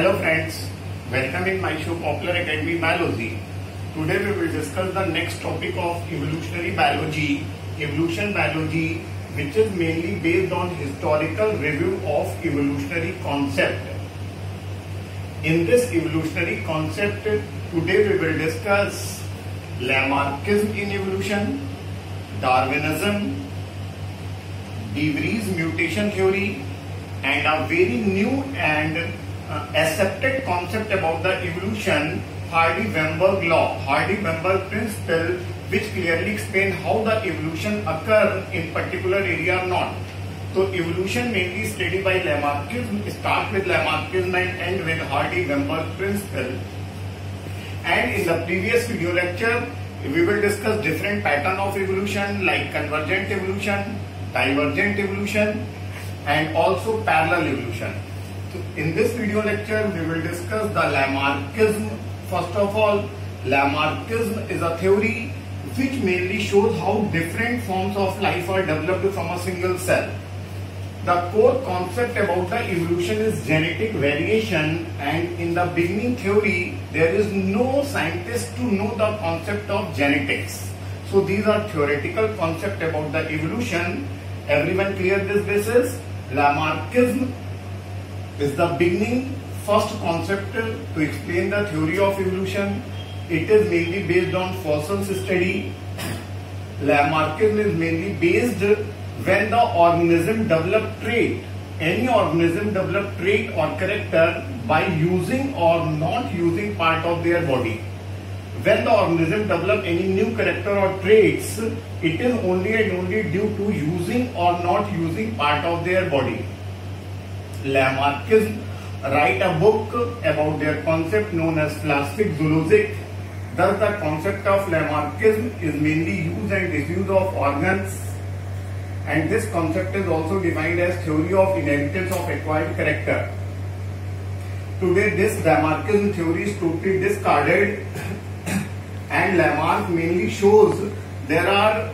Hello friends, welcome in my show Popular Academy Biology. Today we will discuss the next topic of evolutionary biology, evolution biology, which is mainly based on historical review of evolutionary concept. In this evolutionary concept, today we will discuss Lamarckism in evolution, Darwinism, De Vries mutation theory, and a very new and accepted concept about the evolution, Hardy-Weinberg law, Hardy-Weinberg principle, which clearly explain how the evolution occur in particular area or not. So evolution mainly studied by Lamarckism, start with Lamarckism and end with Hardy-Weinberg principle. And in the previous video lecture, we will discuss different pattern of evolution like convergent evolution, divergent evolution, and also parallel evolution. So in this video lecture, we will discuss the Lamarckism. First of all, Lamarckism is a theory which mainly shows how different forms of life are developed from a single cell. The core concept about the evolution is genetic variation, and in the beginning theory, there is no scientist to know the concept of genetics. So these are theoretical concept about the evolution. Everyone clear this basis? Lamarckism is the beginning first concept to explain the theory of evolution. It is mainly based on fossils study. Lamarckism is mainly based when the organism develop trait. Any organism develop trait or character by using or not using part of their body. When the organism develop any new character or traits, it is only and only due to using or not using part of their body. Lamarckism write a book about their concept known as Plastic Zoologic. Thus the concept of Lamarckism is mainly use and disuse of organs, and this concept is also defined as theory of inheritance of acquired character. Today this Lamarckism theory is totally discarded and Lamarck mainly shows there are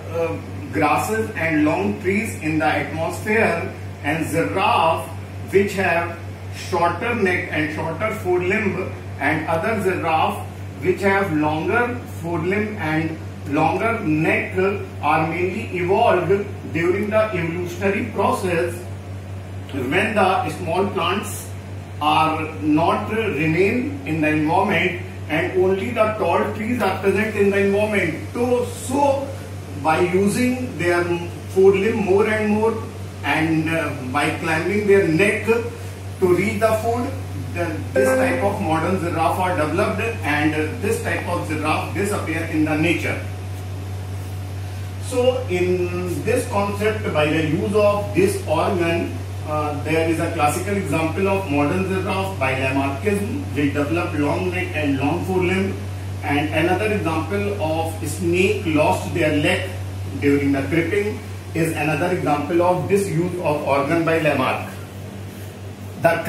grasses and long trees in the atmosphere and giraffe which have shorter neck and shorter forelimb, and other giraffe which have longer forelimb and longer neck are mainly evolved during the evolutionary process when the small plants are not remain in the environment and only the tall trees are present in the environment. So by using their forelimb more and more and by climbing their neck to reach the food, this type of modern giraffe are developed, and this type of giraffe disappear in the nature. So in this concept, by the use of this organ, there is a classical example of modern giraffe by Lamarckism which develop long neck and long forelimb, and another example of snake lost their leg during the creeping is another example of this use of organ by Lamarck. The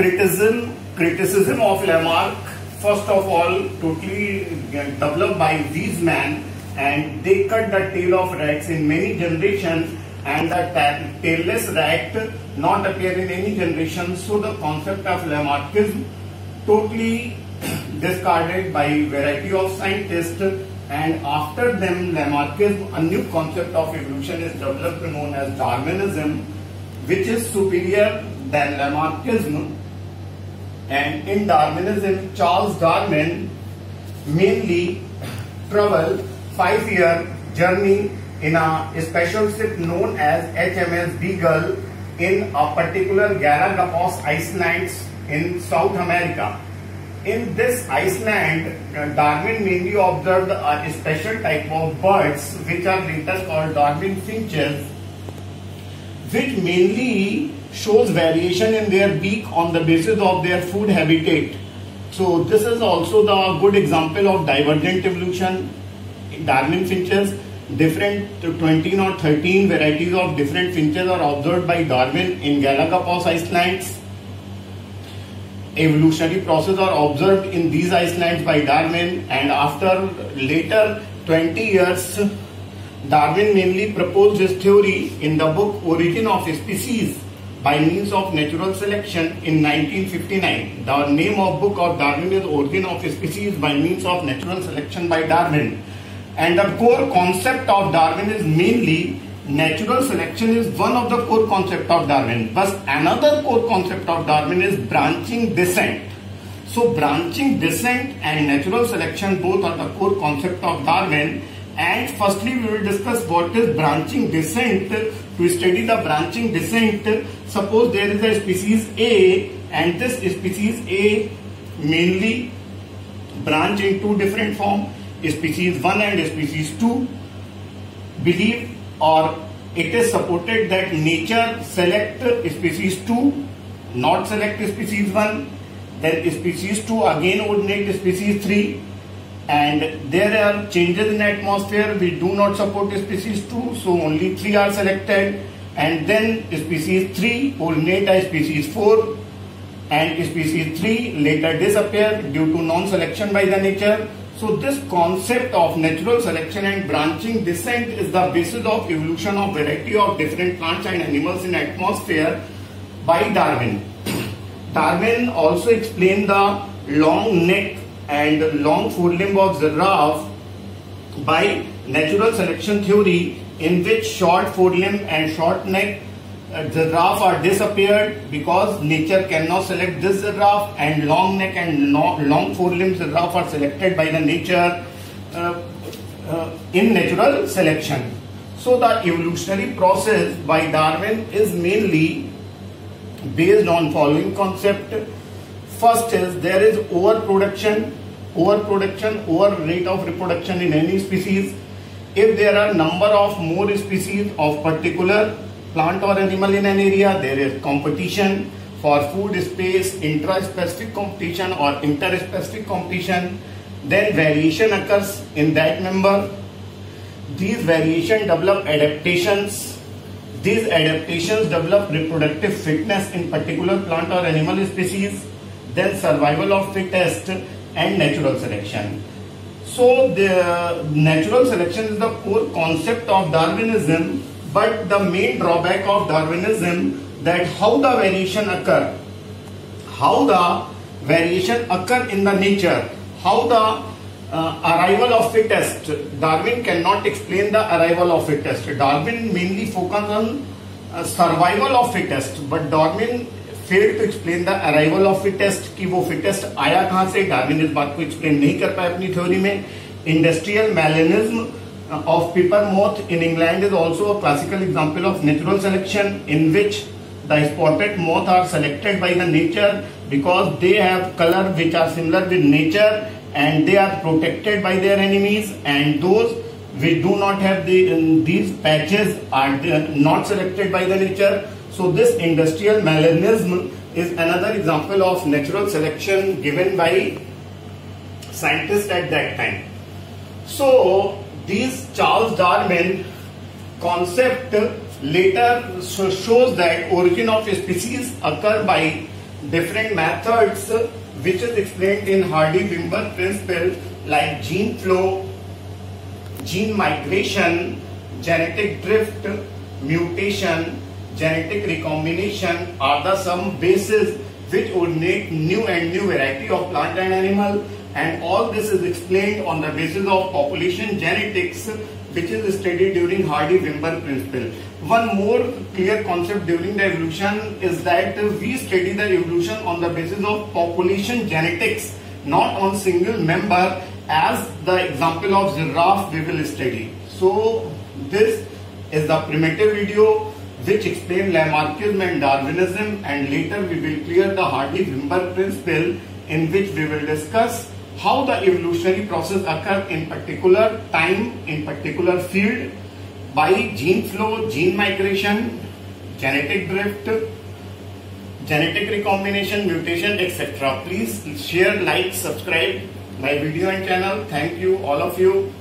criticism of Lamarck, first of all, totally developed by these men, and they cut the tail of rats in many generations, and the tailless rat not appear in any generation. So the concept of Lamarckism totally discarded by variety of scientists, and after them Lamarckism, a new concept of evolution is developed known as Darwinism, which is superior than Lamarckism. And in Darwinism, Charles Darwin mainly traveled 5-year journey in a special ship known as HMS Beagle in a particular Galapagos Islands in South America. In this island, Darwin mainly observed a special type of birds which are later called Darwin finches, which mainly shows variation in their beak on the basis of their food habitat. So this is also the good example of divergent evolution. Darwin finches, different 20 or 13 varieties of different finches are observed by Darwin in Galapagos Islands. Evolutionary process are observed in these islands by Darwin, and after later 20 years, Darwin mainly proposed his theory in the book Origin of Species, by means of natural selection in 1959. The name of book of Darwin is Origin of Species by means of natural selection by Darwin. And the core concept of Darwin is mainly natural selection is one of the core concept of Darwin. But another core concept of Darwin is branching descent. So branching descent and natural selection both are the core concept of Darwin. And firstly we will discuss what is branching descent. To study the branching descent, suppose there is a species A and this species A mainly branch in two different forms, species 1 and species 2. Believe or it is supported that nature select species 2, not select species 1, then species 2 again originate species 3, and there are changes in atmosphere. We do not support species 2, so only 3 are selected, and then species 3 originate as species 4, and species 3 later disappear due to non-selection by the nature. So this concept of natural selection and branching descent is the basis of evolution of variety of different plants and animals in atmosphere by Darwin. Darwin also explained the long neck and long forelimb of giraffe by natural selection theory, in which short forelimb and short neck giraffe are disappeared because nature cannot select this giraffe, and long neck and long forelimb giraffe are selected by the nature in natural selection. So the evolutionary process by Darwin is mainly based on following concept. First is there is overproduction, over rate of reproduction in any species. If there are number of more species of particular plant or animal in an area, there is competition for food space, intra-specific competition or inter-specific competition. Then variation occurs in that member. These variation develop adaptations. These adaptations develop reproductive fitness in particular plant or animal species. Then survival of fittest and natural selection. So the natural selection is the core concept of Darwinism, but the main drawback of Darwinism that how the variation occur in the nature, how the arrival of fittest. Darwin cannot explain the arrival of fittest. Darwin mainly focused on survival of fittest, but Darwin failed to explain the arrival of fittest कि वो fittest आया कहाँ से. Darwin इस बात को explain नहीं कर पाए अपनी theory में. Industrial melanism of paper moth in England is also a classical example of natural selection, in which the spotted moth are selected by the nature because they have color which are similar with nature and they are protected by their enemies, and those which do not have these patches are not selected by the nature. So this industrial melanism is another example of natural selection given by scientists at that time. So this Charles Darwin concept later shows that origin of species occur by different methods, which is explained in Hardy-Wimber principle, like gene flow, gene migration, genetic drift, mutation, genetic recombination are the some bases which originate new and new variety of plant and animal, and all this is explained on the basis of population genetics, which is studied during Hardy-Wimber principle. One more clear concept during the evolution is that we study the evolution on the basis of population genetics, not on single member, as the example of giraffe we will study. So this is the primitive video which explain Lamarckism and Darwinism, and later we will clear the Hardy-Wimber principle, in which we will discuss how the evolutionary process occur in particular time, in particular field, by gene flow, gene migration, genetic drift, genetic recombination, mutation, etc. Please share, like, subscribe my video and channel. Thank you all of you.